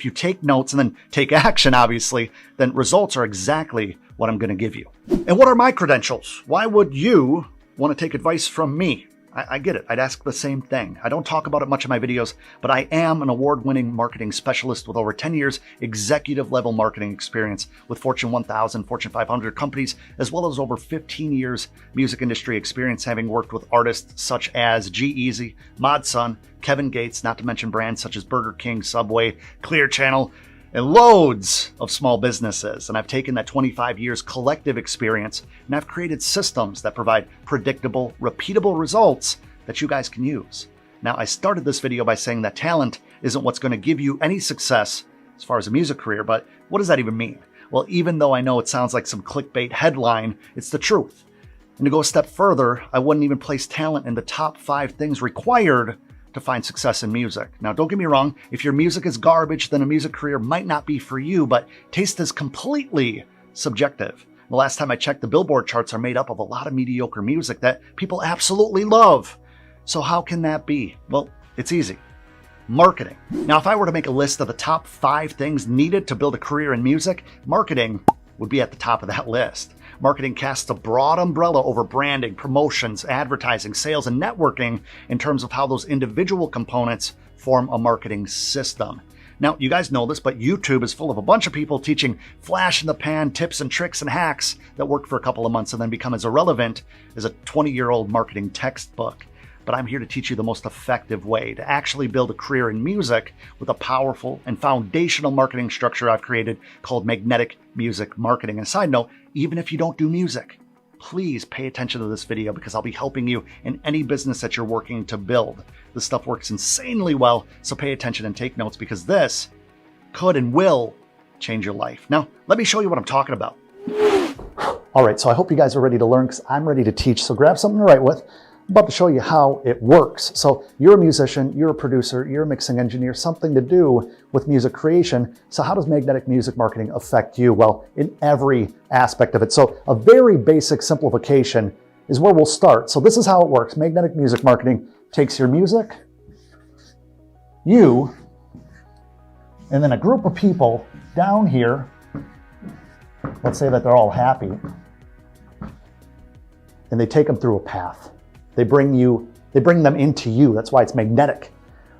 if you take notes and then take action, obviously, then results are exactly what I'm going to give you. And what are my credentials? Why would you want to take advice from me? I get it. I'd ask the same thing. I don't talk about it much in my videos, but I am an award-winning marketing specialist with over 10 years executive-level marketing experience with Fortune 1000, Fortune 500 companies, as well as over 15 years music industry experience, having worked with artists such as G-Eazy, Mod Sun, Kevin Gates, not to mention brands such as Burger King, Subway, Clear Channel, and loads of small businesses. And I've taken that 25 years collective experience and I've created systems that provide predictable, repeatable results that you guys can use. Now, I started this video by saying that talent isn't what's going to give you any success as far as a music career, but what does that even mean? Well, even though I know it sounds like some clickbait headline, it's the truth. And to go a step further, I wouldn't even place talent in the top 5 things required to find success in music. Now, don't get me wrong, if your music is garbage, then a music career might not be for you, but taste is completely subjective. The last time I checked, the Billboard charts are made up of a lot of mediocre music that people absolutely love. So how can that be? Well, it's easy. Marketing. Now, if I were to make a list of the top 5 things needed to build a career in music, marketing would be at the top of that list. Marketing casts a broad umbrella over branding, promotions, advertising, sales, and networking in terms of how those individual components form a marketing system. Now, you guys know this, but YouTube is full of a bunch of people teaching flash-in-the-pan tips and tricks and hacks that work for a couple of months and then become as irrelevant as a 20-year-old marketing textbook. But I'm here to teach you the most effective way to actually build a career in music with a powerful and foundational marketing structure I've created called magnetic music marketing. And a side note, even if you don't do music, please pay attention to this video because I'll be helping you in any business that you're working to build. This stuff works insanely well, so pay attention and take notes because this could and will change your life. Now, let me show you what I'm talking about. All right, so I hope you guys are ready to learn because I'm ready to teach, so grab something to write with. I'm about to show you how it works. So you're a musician, you're a producer, you're a mixing engineer, something to do with music creation. So how does magnetic music marketing affect you? Well, in every aspect of it. So a very basic simplification is where we'll start. So this is how it works. Magnetic music marketing takes your music, you, and then a group of people down here. Let's say that they're all happy. And they take them through a path. They bring them into you. That's why it's magnetic,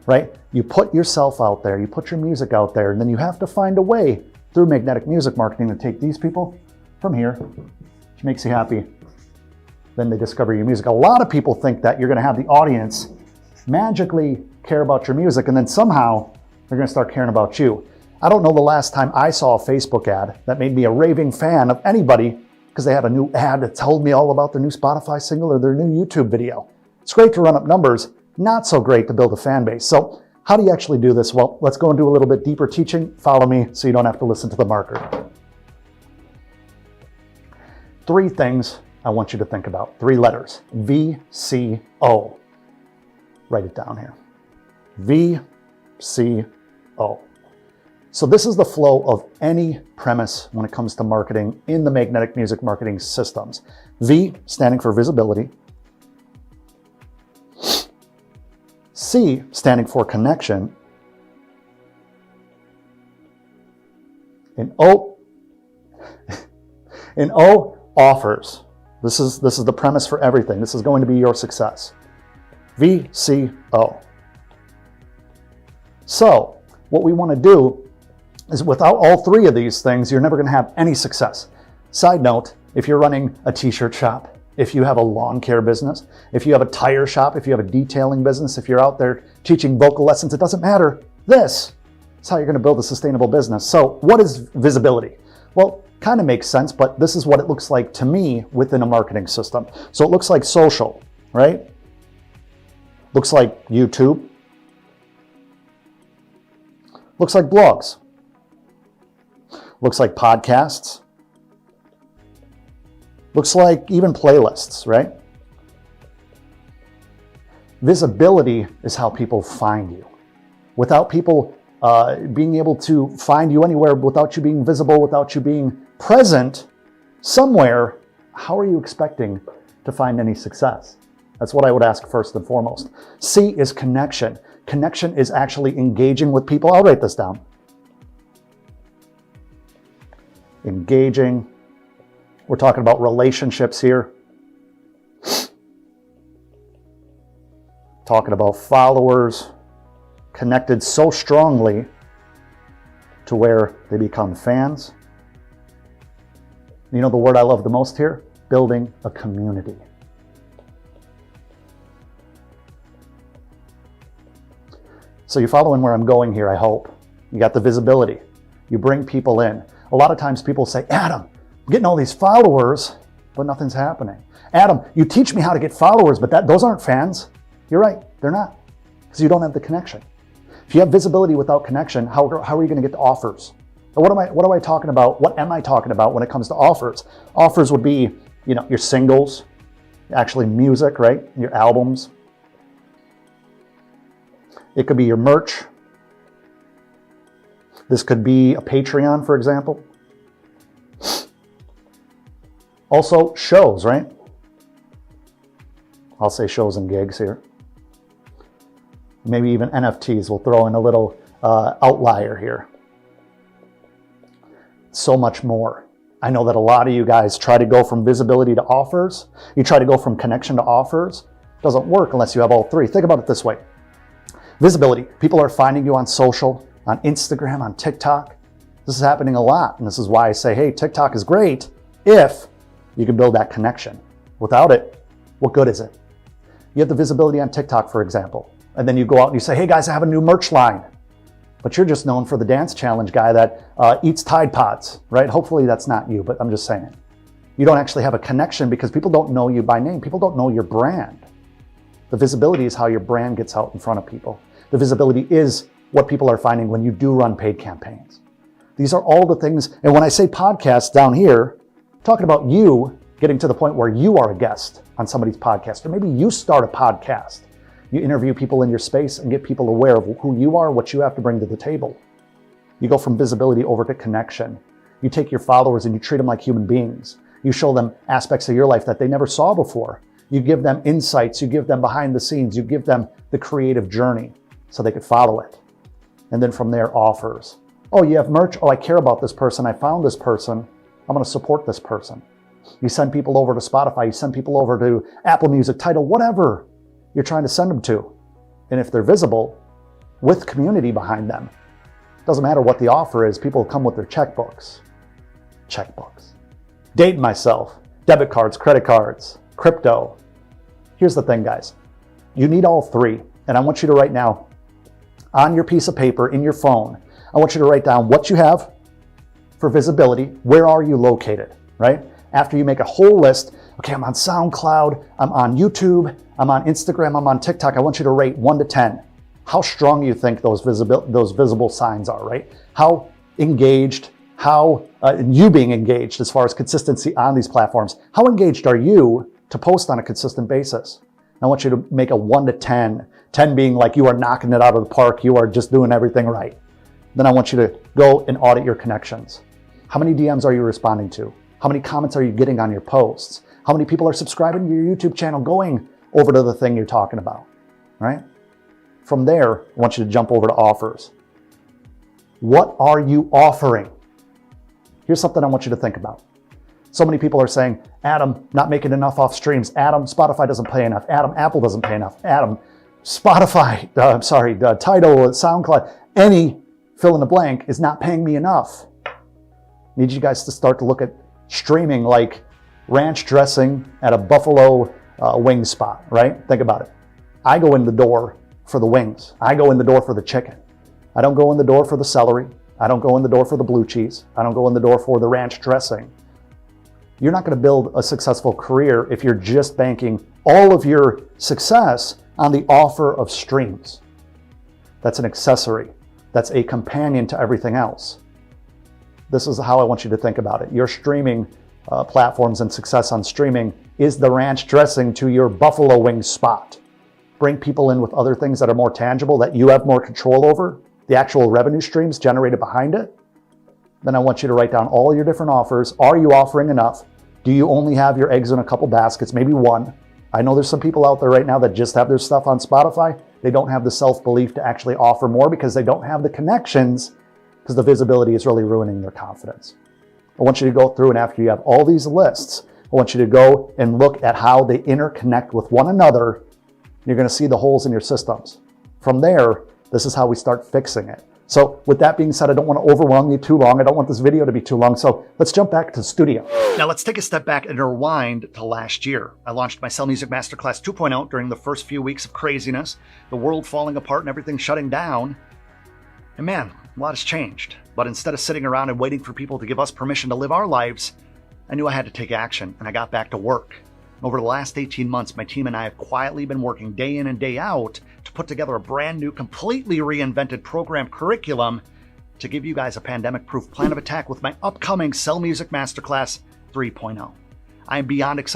right? You put yourself out there, you put your music out there, and then you have to find a way through magnetic music marketing to take these people from here, which makes you happy. Then they discover your music. A lot of people think that you're going to have the audience magically care about your music, and then somehow they're going to start caring about you. I don't know the last time I saw a Facebook ad that made me a raving fan of anybody because they had a new ad that told me all about their new Spotify single or their new YouTube video. It's great to run up numbers, not so great to build a fan base. So how do you actually do this? Well, let's go and do a little bit deeper teaching. Follow me so you don't have to listen to the marker. 3 things I want you to think about. 3 letters. VCO. Write it down here. VCO. So this is the flow of any premise when it comes to marketing in the magnetic music marketing systems. V standing for visibility. C standing for connection. And O offers. This is the premise for everything. This is going to be your success. VCO. So what we want to do is without all 3 of these things, you're never going to have any success. Side note, if you're running a t-shirt shop, if you have a lawn care business, if you have a tire shop, if you have a detailing business, if you're out there teaching vocal lessons, it doesn't matter. This is how you're going to build a sustainable business. So what is visibility? Well, kind of makes sense, but this is what it looks like to me within a marketing system. So it looks like social, right? Looks like YouTube. Looks like blogs. Looks like podcasts. Looks like even playlists, right? Visibility is how people find you. Without people being able to find you anywhere, without you being visible, without you being present somewhere, how are you expecting to find any success? That's what I would ask first and foremost. C is connection. Connection is actually engaging with people. I'll write this down. engaging. We're talking about relationships here. Talking about followers connected so strongly to where they become fans. You know the word I love the most here? Building a community. So you're following where I'm going here, I hope. You got the visibility. You bring people in. A lot of times people say, Adam, I'm getting all these followers, but nothing's happening. Adam, you teach me how to get followers, but those aren't fans. You're right, they're not, because you don't have the connection. If you have visibility without connection, how are you going to get the offers? And what am I talking about? What am I talking about when it comes to offers? Offers would be, your singles, actually music, right? Your albums. It could be your merch. This could be a Patreon, for example. Also, shows, right? I'll say shows and gigs here. Maybe even NFTs. We'll throw in a little outlier here. So much more. I know that a lot of you guys try to go from visibility to offers. You try to go from connection to offers. It doesn't work unless you have all three. Think about it this way. Visibility. People are finding you on social, on Instagram, on TikTok. This is happening a lot. And this is why I say, hey, TikTok is great if you can build that connection. Without it, what good is it? You have the visibility on TikTok, for example. And then you go out and you say, hey guys, I have a new merch line. But you're just known for the dance challenge guy that eats Tide Pods, right? Hopefully that's not you, but I'm just saying. You don't actually have a connection because people don't know you by name. People don't know your brand. The visibility is how your brand gets out in front of people. The visibility is what people are finding when you do run paid campaigns. These are all the things. And when I say podcasts down here, I'm talking about you getting to the point where you are a guest on somebody's podcast, or maybe you start a podcast. You interview people in your space and get people aware of who you are, what you have to bring to the table. You go from visibility over to connection. You take your followers and you treat them like human beings. You show them aspects of your life that they never saw before. You give them insights. You give them behind the scenes. You give them the creative journey so they could follow it. And then from there, offers. Oh, you have merch? Oh, I care about this person. I found this person. I'm going to support this person. You send people over to Spotify. You send people over to Apple Music, Tidal, whatever you're trying to send them to. And if they're visible with community behind them, doesn't matter what the offer is, people come with their checkbooks. Checkbooks. Dating myself, debit cards, credit cards, crypto. Here's the thing, guys. You need all three. And I want you to write now on your piece of paper, in your phone, I want you to write down what you have for visibility. Where are you located, right? After you make a whole list, okay, I'm on SoundCloud, I'm on YouTube, I'm on Instagram, I'm on TikTok. I want you to rate 1 to 10. How strong you think those visible signs are, right? How engaged, you being engaged as far as consistency on these platforms. How engaged are you to post on a consistent basis? I want you to make a 1 to 10. 10 being like you are knocking it out of the park. You are just doing everything right. Then I want you to go and audit your connections. How many DMs are you responding to? How many comments are you getting on your posts? How many people are subscribing to your YouTube channel going over to the thing you're talking about, right? From there, I want you to jump over to offers. What are you offering? Here's something I want you to think about. So many people are saying, Adam, not making enough off streams. Adam, Spotify doesn't pay enough. Adam, Apple doesn't pay enough. Adam, Tidal, SoundCloud, any fill in the blank is not paying me enough. Need you guys to start to look at streaming like ranch dressing at a buffalo wing spot, right? Think about it. I go in the door for the wings. I go in the door for the chicken. I don't go in the door for the celery. I don't go in the door for the blue cheese. I don't go in the door for the ranch dressing. You're not going to build a successful career if you're just banking all of your success on the offer of streams. That's an accessory. That's a companion to everything else. This is how I want you to think about it. Your streaming platforms and success on streaming is the ranch dressing to your buffalo wing spot. Bring people in with other things that are more tangible, that you have more control over, the actual revenue streams generated behind it. Then I want you to write down all your different offers. Are you offering enough? Do you only have your eggs in a couple baskets, maybe one? I know there's some people out there right now that just have their stuff on Spotify. They don't have the self-belief to actually offer more because they don't have the connections, because the visibility is really ruining their confidence. I want you to go through, and after you have all these lists, I want you to go and look at how they interconnect with one another. You're going to see the holes in your systems. From there, this is how we start fixing it. So with that being said, I don't want to overwhelm you too long. I don't want this video to be too long. So let's jump back to the studio. Now let's take a step back and rewind to last year. I launched my Sell Music Masterclass 2.0 during the first few weeks of craziness, the world falling apart and everything shutting down. And man, a lot has changed. But instead of sitting around and waiting for people to give us permission to live our lives, I knew I had to take action, and I got back to work. Over the last 18 months, my team and I have quietly been working day in and day out to put together a brand new, completely reinvented program curriculum to give you guys a pandemic-proof plan of attack with my upcoming Sell Music Masterclass 3.0. I am beyond excited